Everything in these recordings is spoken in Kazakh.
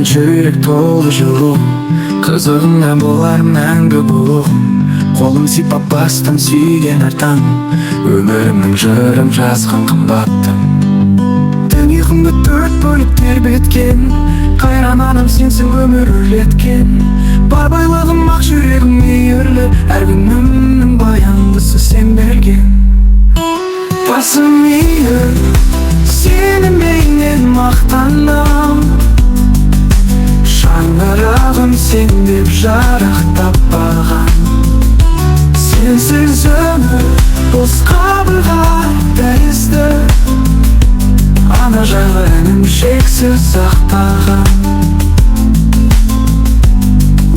жүрек толы жылу, қызығыңа болар мәңгі бұл. Қолың сипап бастан сүйген артан, өмірімнің жырын жазған қымбаттым. Дүниемді төрт бөліп тербеткен, қайранманым сенсің өмір үрлеткен. Бар байлығым ақ жүрегім мейірлі, әр күнімнің баяндысы сен берген. Басым иір, сенімменен мақтанам, шаңырағым сен деп жарықтап баған. Сенсіз өмір бос қабырға тәрізді, ана жайлы әнім шексіз сақтаған.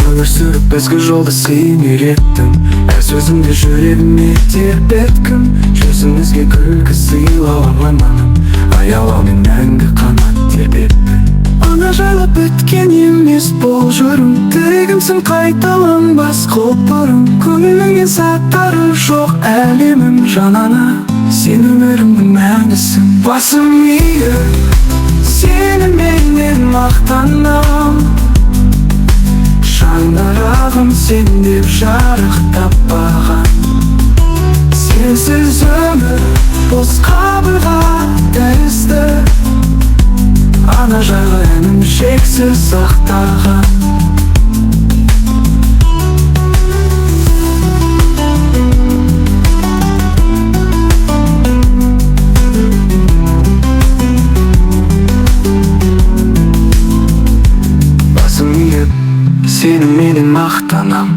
Өмір сүріп ізгі жолды сен үйреттің, әр сөзіңде жүрегіме тербеткім. Жүзіңізге күлкі сыйлау арманым, аялаумен мәңгі қанат тербетпін. Ана жайлы біткен емес бұл жырым, тірегімсің қайталанбас құлпырым. Көңіліңнен саттары жоқ әлемім жан ана, сен өмірімнің мәнісің. Басым иір, сенімменен мақтанам, шаңырағым сен деп жарықтап баған. Сенсіз өмір бос қабырға тәрізді, ана жайлы әнім шексіз сақтаған. Басым иіп, сенімменен мақтанам,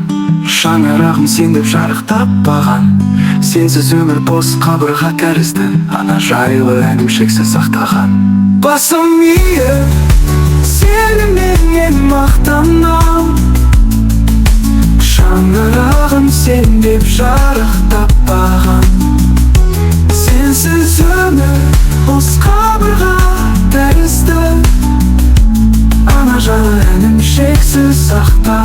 шаңырағым сен деп жарықтап баған. Сенсіз өмір бос қабырға тәрізді, ана жайлы әнім шексіз сақтаған. Басым иіп, сенімменен мақтанам, шаңырағым сен деп жарықтап баған. Сенсіз өмір бос қабырға тәрізді, ана жайлы әнім шексіз сақтаған.